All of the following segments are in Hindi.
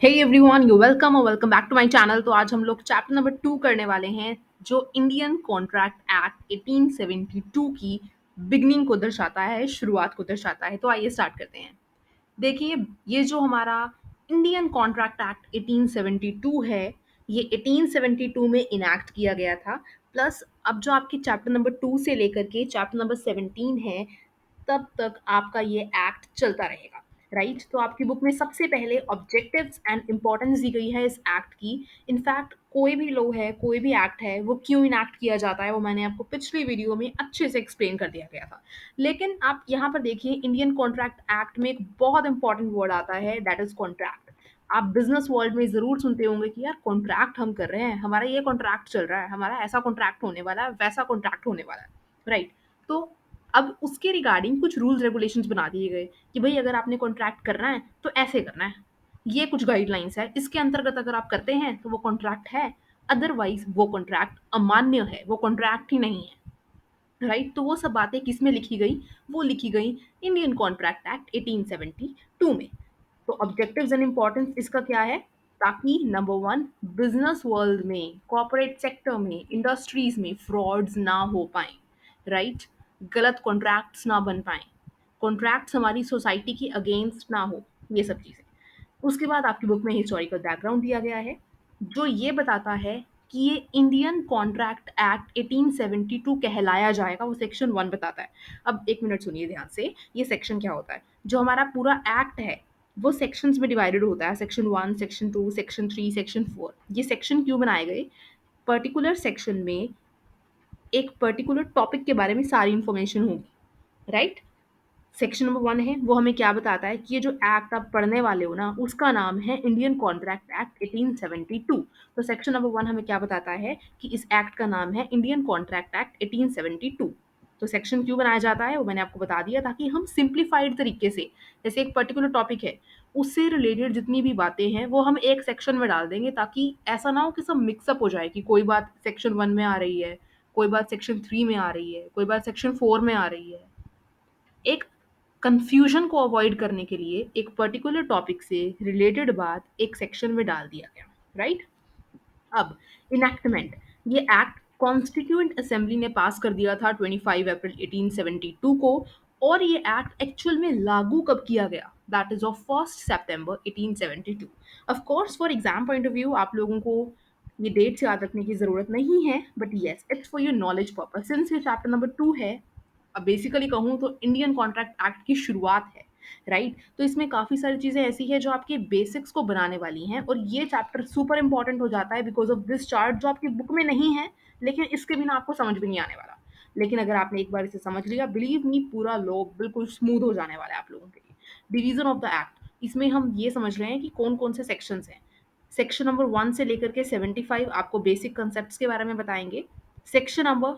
हे एवरीवन, यू वेलकम और welcome back to my channel. तो आज हम लोग चैप्टर नंबर 2 करने वाले हैं, जो इंडियन कॉन्ट्रैक्ट एक्ट 1872 की बिगनिंग को दर्शाता है, शुरुआत को दर्शाता है। तो आइए स्टार्ट करते हैं। देखिए, ये जो हमारा इंडियन कॉन्ट्रैक्ट एक्ट 1872 है, ये 1872 में इनैक्ट किया गया था। प्लस अब जो आपकी चैप्टर नंबर 2 से लेकर के चैप्टर नंबर 17 है, तब तक आपका ये एक्ट चलता रहेगा। राइट, तो आपकी बुक में सबसे पहले ऑब्जेक्टिव्स एंड इंपॉर्टेंस दी गई है इस एक्ट की। इनफैक्ट कोई भी लॉ है, कोई भी एक्ट है, वो क्यों इनैक्ट किया जाता है, वो मैंने आपको पिछली वीडियो में अच्छे से एक्सप्लेन कर दिया गया था। लेकिन आप यहाँ पर देखिए, इंडियन कॉन्ट्रैक्ट एक्ट में एक बहुत इंपॉर्टेंट वर्ड आता है, दैट इज कॉन्ट्रैक्ट। आप बिजनेस वर्ल्ड में जरूर सुनते होंगे कि यार कॉन्ट्रैक्ट हम कर रहे हैं, हमारा ये कॉन्ट्रैक्ट चल रहा है, हमारा ऐसा कॉन्ट्रैक्ट होने वाला है, वैसा कॉन्ट्रैक्ट होने वाला है। राइट, तो अब उसके रिगार्डिंग कुछ रूल्स रेगुलेशंस बना दिए गए कि भाई अगर आपने कॉन्ट्रैक्ट करना है तो ऐसे करना है। ये कुछ गाइडलाइंस है, इसके अंतर्गत अगर आप करते हैं तो वो कॉन्ट्रैक्ट है, अदरवाइज वो कॉन्ट्रैक्ट अमान्य है, वो कॉन्ट्रैक्ट ही नहीं है। राइट, तो वो सब बातें किस में लिखी गई? वो लिखी गई इंडियन कॉन्ट्रैक्ट एक्ट 1872 में। तो ऑब्जेक्टिव्स एंड इंपॉर्टेंस इसका क्या है? ताकि नंबर वन, बिजनेस वर्ल्ड में, कॉर्पोरेट सेक्टर में, इंडस्ट्रीज में फ्रॉड्स ना हो पाए। राइट, गलत कॉन्ट्रैक्ट्स ना बन पाए, कॉन्ट्रैक्ट्स हमारी सोसाइटी की अगेंस्ट ना हो, ये सब चीज़ें। उसके बाद आपकी बुक में हिस्टोरिकल बैकग्राउंड दिया गया है, जो ये बताता है कि ये इंडियन कॉन्ट्रैक्ट एक्ट 1872 कहलाया जाएगा, वो सेक्शन 1 बताता है। अब एक मिनट सुनिए ध्यान से, ये सेक्शन क्या होता है? जो हमारा पूरा एक्ट है वो सेक्शंस में डिवाइडेड होता है, सेक्शन 1, सेक्शन 2, सेक्शन 3, सेक्शन 4। ये सेक्शन क्यों बनाए गए? पर्टिकुलर सेक्शन में एक पर्टिकुलर टॉपिक के बारे में सारी इंफॉर्मेशन होगी। राइट, सेक्शन नंबर 1 है, वो हमें क्या बताता है कि ये जो एक्ट आप पढ़ने वाले हो ना, उसका नाम है इंडियन कॉन्ट्रैक्ट एक्ट 1872। तो सेक्शन नंबर 1 हमें क्या बताता है कि इस एक्ट का नाम है इंडियन कॉन्ट्रैक्ट एक्ट 1872। तो सेक्शन क्यों बनाया जाता है वो मैंने आपको बता दिया, ताकि हम सिंप्लीफाइड तरीके से, जैसे एक पर्टिकुलर टॉपिक है, उससे रिलेटेड जितनी भी बातें हैं वो हम एक सेक्शन में डाल देंगे, ताकि ऐसा ना हो कि सब मिक्सअप हो जाए, कि कोई बात सेक्शन 1 में आ रही है, कोई बात सेक्शन 3 में आ रही है, कोई बात सेक्शन 4 में आ रही है। एक कंफ्यूजन को अवॉइड करने के लिए एक पर्टिकुलर टॉपिक से रिलेटेड बात एक सेक्शन में डाल दिया गया। राइट, अब इनैक्टमेंट, ये एक्ट कॉन्स्टिट्यूएंट असेंबली ने पास कर दिया था 25 अप्रैल 1872 को। और ये एक्ट एक्चुअल में लागू कब किया गया? That is of 1 September 1872। Of course for exam point of view आप लोगों को ये डेट्स याद रखने की जरूरत नहीं है, but yes, it's for your knowledge purpose, since ये चैप्टर नंबर 2 है। अब बेसिकली कहूँ तो इंडियन कॉन्ट्रैक्ट एक्ट की शुरुआत है। राइट, तो इसमें काफ़ी सारी चीज़ें ऐसी है जो आपके बेसिक्स को बनाने वाली हैं, और ये चैप्टर सुपर इंपॉर्टेंट हो जाता है बिकॉज ऑफ दिस चार्ट, जो आपकी बुक में नहीं है, लेकिन इसके बिना आपको समझ भी नहीं आने वाला। लेकिन अगर आपने एक बार इसे समझ लिया, बिलीव मी, पूरा लॉ बिल्कुल स्मूथ हो जाने वाला है आप लोगों के लिए। डिवीजन ऑफ द एक्ट, इसमें हम ये समझ रहे हैं कि कौन कौन से सेक्शंस हैं। सेक्शन नंबर 1 से लेकर के 75 आपको बेसिक कंसेप्ट के बारे में बताएंगे। सेक्शन नंबर,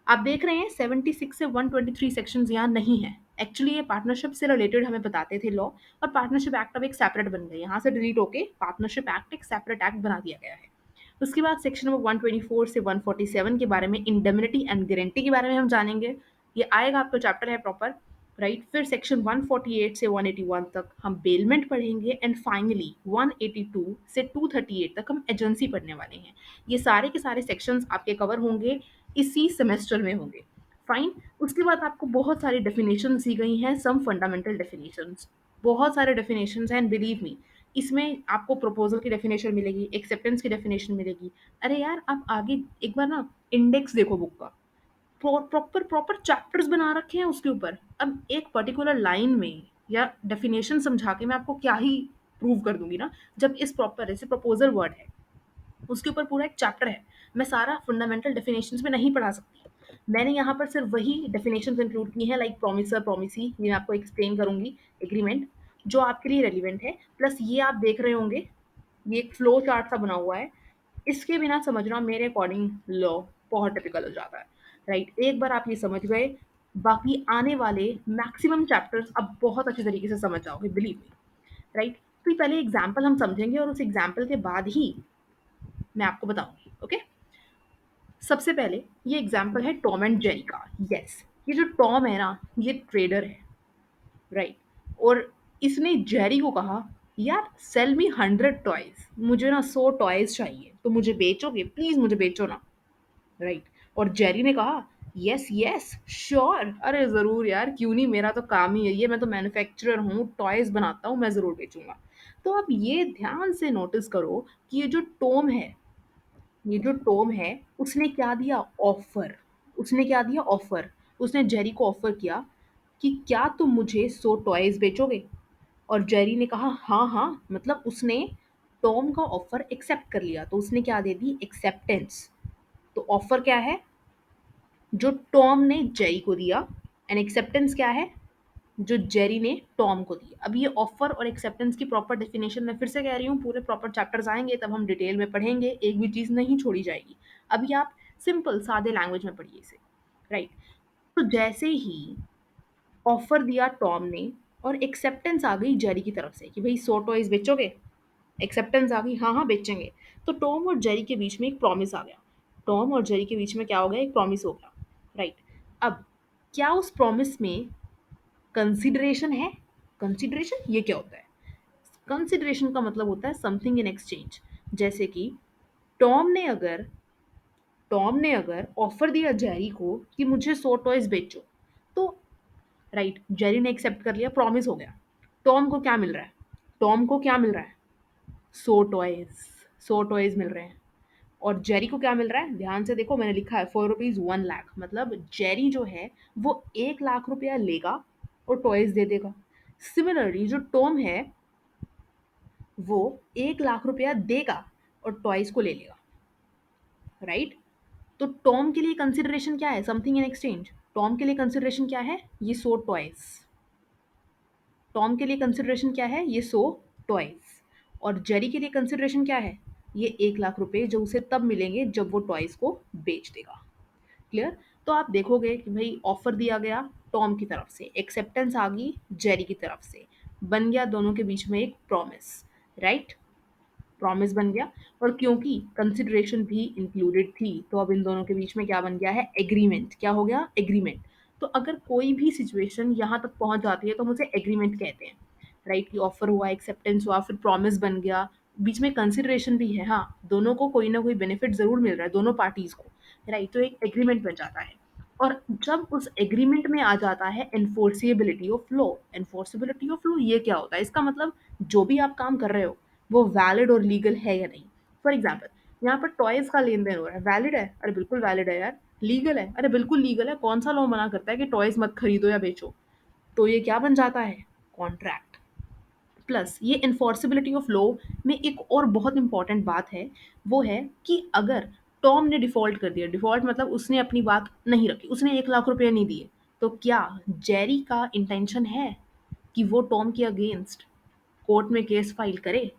आप देख रहे हैं 76 से 123 सेक्शंस यहाँ नहीं है। एक्चुअली ये पार्टनरशिप से रिलेटेड हमें बताते थे लॉ, और पार्टनरशिप एक्ट अब एक सेपरेट बन गए, यहाँ से डिलीट होके पार्टनरशिप एक्ट एक सेपरेट एक्ट बना दिया गया है। उसके बाद सेक्शन नंबर 124 से 147 के बारे में, इंडेमनिटी एंड गारंटी के बारे में हम जानेंगे। ये आएगा, आपका चैप्टर है प्रॉपर। राइट, फिर सेक्शन 148 से 181 तक हम बेलमेंट पढ़ेंगे, एंड फाइनली 182 से 238 तक हम एजेंसी पढ़ने वाले हैं। ये सारे के सारे सेक्शंस आपके कवर होंगे, इसी सेमेस्टर में होंगे। फाइन, उसके बाद आपको बहुत सारी डेफिनेशंस दी गई हैं, सम फंडामेंटल डेफिनेशंस। बहुत सारे डेफिनेशंस हैं, एंड बिलीव मी, इसमें आपको प्रपोजल की डेफिनेशन मिलेगी, एक्सेप्टेंस की डेफिनेशन मिलेगी। अरे यार, आप आगे एक बार ना इंडेक्स देखो बुक का, प्रॉपर प्रॉपर चैप्टर्स बना रखे हैं उसके ऊपर। अब एक पर्टिकुलर लाइन में या डेफिनेशन समझा के मैं आपको क्या ही प्रूव कर दूंगी ना, जब इस प्रॉपर ऐसे प्रपोजल वर्ड है, उसके ऊपर पूरा एक चैप्टर है। मैं सारा फंडामेंटल डेफिनेशंस में नहीं पढ़ा सकती। मैंने यहाँ पर सिर्फ वही डेफिनेशंस इंक्लूड की हैं, लाइक प्रोमिसर, प्रोमिसी, ये मैं आपको एक्सप्लेन करूंगी, एग्रीमेंट, जो आपके लिए रेलिवेंट है। प्लस ये आप देख रहे होंगे, ये एक फ्लो चार्ट सा बना हुआ है, इसके बिना समझना मेरे अकॉर्डिंग लॉ बहुत टिपिकल हो जाता है। राइट, एक बार आप ये समझ गए, बाकी आने वाले मैक्सिमम चैप्टर्स अब बहुत अच्छे तरीके से समझ जाओगे, बिलीव मी। राइट, तो ये पहले एग्जाम्पल हम समझेंगे, और उस एग्जाम्पल के बाद ही मैं आपको बताऊंगी। ओके, सबसे पहले ये एग्जाम्पल है टॉम एंड जेरी का। यस, ये जो टॉम है ना, ये ट्रेडर है। राइट, और इसने जेरी को कहा, यार सेल मी 100 टॉयज, मुझे ना 100 टॉयज चाहिए, तो मुझे बेचोगे प्लीज, मुझे बेचो ना। राइट। और जेरी ने कहा यस यस श्योर, अरे ज़रूर यार, क्यों नहीं, मेरा तो काम ही है ये, मैं तो मैन्युफैक्चरर हूँ, टॉयज़ बनाता हूँ, मैं ज़रूर बेचूंगा। तो अब ये ध्यान से नोटिस करो कि ये जो टॉम है उसने क्या दिया, ऑफर। उसने क्या दिया, ऑफर। उसने जेरी को ऑफर किया कि क्या तुम मुझे 100 टॉयज बेचोगे। और जेरी ने कहा हाँ हाँ, मतलब उसने टॉम का ऑफर एक्सेप्ट कर लिया, तो उसने क्या दे दी, एक्सेप्टेंस। तो ऑफर क्या है, जो टॉम ने जेरी को दिया, एंड एक्सेप्टेंस क्या है, जो जेरी ने टॉम को दी। अब ये ऑफर और एक्सेप्टेंस की प्रॉपर डेफिनेशन मैं फिर से कह रही हूँ, पूरे प्रॉपर चैप्टर्स आएंगे तब हम डिटेल में पढ़ेंगे, एक भी चीज़ नहीं छोड़ी जाएगी। अभी आप सिंपल सादे लैंग्वेज में पढ़िए इसे। राइट। तो जैसे ही ऑफर दिया टॉम ने और एक्सेप्टेंस आ गई जेरी की तरफ से कि भाई 100 टॉयज बेचोगे, एक्सेप्टेंस आ गई हाँ हाँ बेचेंगे, तो टॉम और जेरी के बीच में एक प्रॉमिस आ गया। टॉम और जेरी के बीच में क्या हो गया, एक प्रॉमिस हो गया। राइट। अब क्या उस प्रॉमिस में कंसिडरेशन है। कंसिडरेशन ये क्या होता है, कंसिडरेशन का मतलब होता है समथिंग इन एक्सचेंज। जैसे कि टॉम ने अगर टॉम ने अगर ऑफर दिया जेरी को कि मुझे 100 टॉयज बेचो, तो राइट, जेरी ने एक्सेप्ट कर लिया, प्रॉमिस हो गया। टॉम को क्या मिल रहा है, टॉम को क्या मिल रहा है, 100 टॉयज, 100 टॉयज मिल रहे हैं। और जेरी को क्या मिल रहा है, ध्यान से देखो मैंने लिखा है ₹4 1 लाख, मतलब जेरी जो है वो 1 लाख रुपया लेगा और टॉयज दे देगा। सिमिलरली जो टॉम है वो 1 लाख रुपया देगा और टॉयज को ले लेगा। राइट। तो टॉम के लिए कंसिडरेशन क्या है, समथिंग इन एक्सचेंज। टॉम के लिए कंसिडरेशन क्या है, ये 100 टॉयज। टॉम के लिए कंसिडरेशन क्या है, ये 100 टॉयज। और जेरी के लिए कंसिडरेशन क्या है, ये 1 लाख रुपए, जो उसे तब मिलेंगे जब वो टॉयज को बेच देगा। क्लियर। तो आप देखोगे कि भाई ऑफर दिया गया टॉम की तरफ से, एक्सेप्टेंस आ गई जेरी की तरफ से, बन गया दोनों के बीच में एक प्रॉमिस। राइट। प्रॉमिस बन गया। और क्योंकि कंसिडरेशन भी इंक्लूडेड थी, तो अब इन दोनों के बीच में क्या बन गया है, एग्रीमेंट। क्या हो गया, एग्रीमेंट। तो अगर कोई भी सिचुएशन यहाँ तक पहुँच जाती है तो हम उसे एग्रीमेंट कहते हैं। राइट। कि ऑफर हुआ, एक्सेप्टेंस हुआ, फिर प्रॉमिस बन गया, बीच में कंसिडरेशन भी है, हाँ दोनों को कोई ना कोई बेनिफिट जरूर मिल रहा है, दोनों पार्टीज को। राइट। तो एक एग्रीमेंट बन जाता है। और जब उस एग्रीमेंट में आ जाता है enforceability of law. Enforceability of law ये क्या होता है, इसका मतलब जो भी आप काम कर रहे हो वो वैलिड और लीगल है या नहीं। फॉर एग्जाम्पल, यहाँ पर टॉयज का लेन देन हो रहा है, वैलिड है, अरे बिल्कुल वैलिड है यार। लीगल है, अरे बिल्कुल लीगल है, कौन सा लॉ मना करता है कि टॉयज मत खरीदो या बेचो। तो ये क्या बन जाता है, कॉन्ट्रैक्ट। प्लस ये इन्फॉर्सिबिलिटी ऑफ लॉ में एक और बहुत इंपॉर्टेंट बात है, वो है कि अगर टॉम ने डिफॉल्ट कर दिया, डिफॉल्ट मतलब उसने अपनी बात नहीं रखी, उसने 1 लाख रुपये नहीं दिए, तो क्या जेरी का इंटेंशन है कि वो टॉम के अगेंस्ट कोर्ट में केस फाइल करे।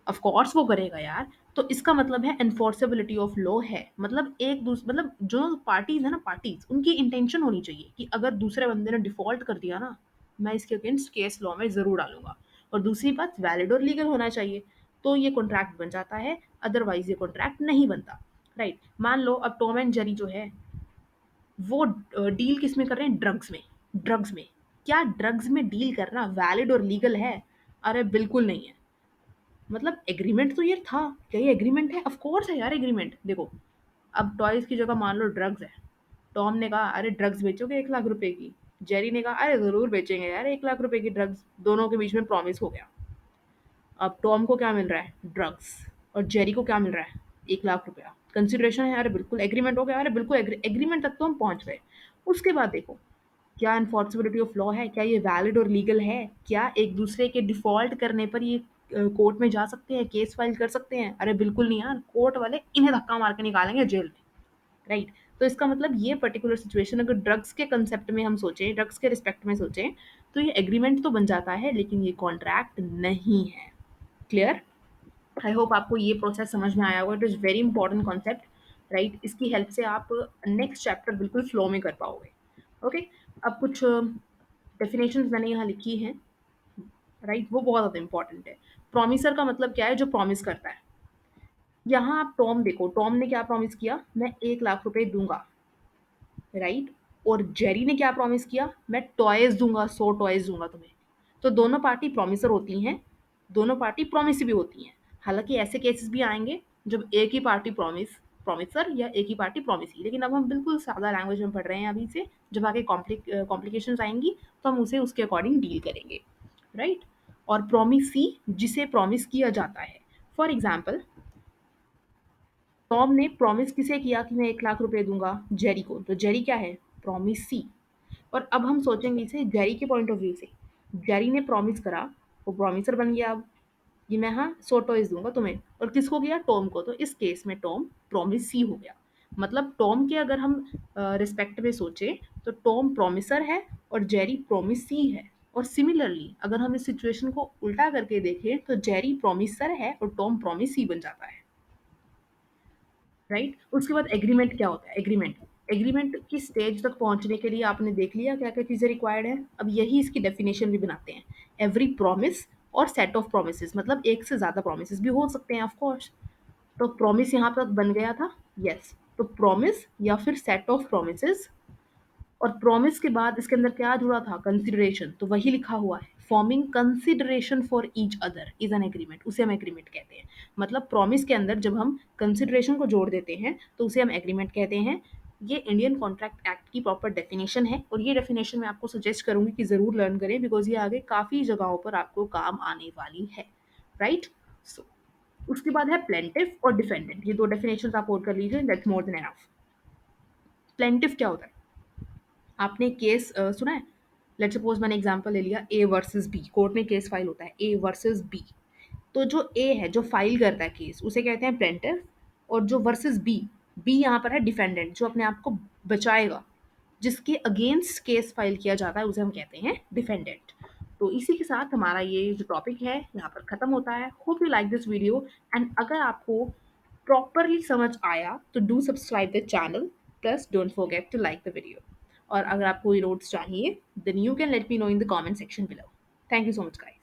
ऑफ कोर्स वो करेगा यार। तो इसका मतलब है एनफोर्सेबिलिटी ऑफ लॉ है, मतलब एक दूसरे, मतलब जो पार्टीज है ना, पार्टीज उनकी इंटेंशन होनी चाहिए कि अगर दूसरे बंदे ने डिफॉल्ट कर दिया ना, मैं इसके अगेंस्ट केस लॉ में जरूर डालूंगा। और दूसरी बात, वैलिड और लीगल होना चाहिए, तो ये कॉन्ट्रैक्ट बन जाता है, अदरवाइज ये कॉन्ट्रैक्ट नहीं बनता। राइट। मान लो अब टॉम एंड जेरी जो है वो डील किस में कर रहे हैं, ड्रग्स में। ड्रग्स में, क्या ड्रग्स में डील करना वैलिड और लीगल है, अरे बिल्कुल नहीं है। मतलब एग्रीमेंट तो ये था, क्या ये एग्रीमेंट है, ऑफ कोर्स है यार एग्रीमेंट। देखो अब टॉयज की जगह मान लो ड्रग्स है, टॉम ने कहा अरे ड्रग्स बेचोगे 1 लाख रुपए की, जेरी ने कहा अरे जरूर बेचेंगे यार 1 लाख रुपए की ड्रग्स, दोनों के बीच में प्रॉमिस हो गया। अब टॉम को क्या मिल रहा है, ड्रग्स। और जेरी को क्या मिल रहा है, 1 लाख रुपया। कंसिडरेशन है, अरे बिल्कुल एग्रीमेंट हो गया, अरे बिल्कुल एग्रीमेंट तक तो हम पहुंच गए। उसके बाद देखो, क्या एनफोर्सिबिलिटी ऑफ लॉ है, क्या ये वैलिड और लीगल है, क्या एक दूसरे के डिफॉल्ट करने पर ये कोर्ट में जा सकते हैं, केस फाइल कर सकते हैं, अरे बिल्कुल नहीं यार, कोर्ट वाले इन्हें धक्का मार के निकालेंगे जेल में। राइट। तो इसका मतलब ये पर्टिकुलर सिचुएशन अगर ड्रग्स के कंसेप्ट में हम सोचें, ड्रग्स के रिस्पेक्ट में सोचें, तो ये एग्रीमेंट तो बन जाता है लेकिन ये कॉन्ट्रैक्ट नहीं है। क्लियर। आई होप आपको ये प्रोसेस समझ में आया होगा, it is very important concept. Right. इसकी हेल्प से आप नेक्स्ट चैप्टर बिल्कुल फ्लो में कर पाओगे। ओके। अब कुछ डेफिनेशंस मैंने यहाँ लिखी हैं। राइट। वो बहुत ज़्यादा इंपॉर्टेंट है। प्रोमिसर का मतलब क्या है, जो प्रॉमिस करता है। यहाँ आप टॉम देखो, टॉम ने क्या प्रॉमिस किया, मैं 1 लाख रुपए दूंगा। राइट। और जेरी ने क्या प्रॉमिस किया, मैं टॉयज दूंगा, 100 टॉयज दूंगा तुम्हें। तो दोनों पार्टी प्रॉमिसर होती हैं। दोनों पार्टी प्रॉमिस भी होती हैं। हालाँकि ऐसे केसेस भी आएँगे जब एक ही पार्टी प्रॉमिसर या एक ही पार्टी प्रॉमिसी, लेकिन अब हम बिल्कुल सादा लैंग्वेज में पढ़ रहे हैं अभी से, जब आगे कॉम्प्लिकेशंस आएँगी तो हम उसे उसके अकॉर्डिंग डील करेंगे, राइट? और प्रॉमिसी जिसे प्रॉमिस किया जाता है। फॉर एग्ज़ाम्पल, टॉम ने प्रॉमिस किसे किया कि मैं 1 लाख रुपए दूँगा? जेरी को, तो जेरी क्या है? प्रॉमिसी। और अब हम सोचेंगे इसे जेरी के पॉइंट ऑफ व्यू से। जेरी ने प्रॉमिस करा, वो प्रॉमिसर बन गया अब, कि मैं हाँ 100 टॉयज़ दूँगा तुम्हें, और किसको किया? टॉम को, तो इस केस में टॉम प्रॉमिसी हो गया। मतलब टॉम के अगर हम रिस्पेक्ट में सोचें तो टॉम प्रॉमिसर है और जेरी प्रॉमिसी है। और सिमिलरली अगर हम इस सिचुएशन को उल्टा करके देखें तो जेरी प्रॉमिसर है और टॉम प्रॉमिसी बन जाता है, राइट? उसके बाद एग्रीमेंट क्या होता है? एग्रीमेंट, एग्रीमेंट की स्टेज तक पहुंचने के लिए आपने देख लिया क्या क्या चीज़ें रिक्वायर्ड है। अब यही इसकी डेफिनेशन भी बनाते हैं। एवरी प्रॉमिस और सेट ऑफ प्रोमिसेस, मतलब एक से ज़्यादा प्रोमिसेस भी हो सकते हैं ऑफ कोर्स। तो प्रॉमिस यहाँ तक बन गया था, यस। तो प्रॉमिस या फिर सेट ऑफ प्रोमिसेस, और प्रॉमिस के बाद इसके अंदर क्या जुड़ा था? कंसिडरेशन, तो वही लिखा हुआ है, forming consideration for each other is an agreement, उसे हम एग्रीमेंट कहते हैं। मतलब प्रॉमिस के अंदर जब हम कंसिडरेशन को जोड़ देते हैं तो उसे हम एग्रीमेंट कहते हैं। ये इंडियन कॉन्ट्रैक्ट एक्ट की प्रॉपर डेफिनेशन है, और ये डेफिनेशन मैं आपको सजेस्ट करूंगी कि ज़रूर लर्न करें, बिकॉज ये आगे काफ़ी जगहों पर आपको काम आने वाली है, राइट? सो उसके बाद है प्लेंटिफ और डिफेंडेंट, ये दो डेफिनेशन आप और कर लीजिए, that's more than enough. Plaintiff क्या होता है? आपने केस सुना है? लेट्स सपोज मैंने एग्जांपल ले लिया ए वर्सेस बी, कोर्ट में केस फाइल होता है ए वर्सेस बी। तो जो ए है जो फाइल करता है केस, उसे कहते हैं प्लेंटिफ। और जो वर्सेस बी, बी यहाँ पर है डिफेंडेंट, जो अपने आप को बचाएगा, जिसके अगेंस्ट केस फाइल किया जाता है उसे हम कहते हैं डिफेंडेंट। तो इसी के साथ हमारा ये जो टॉपिक है यहाँ पर खत्म होता है। Hope you like this video, and अगर आपको प्रॉपरली समझ आया तो do subscribe the channel, plus don't forget to like the video. और अगर आपको ये नोट्स चाहिए then you can let me know in the comment section below. Thank you so much guys.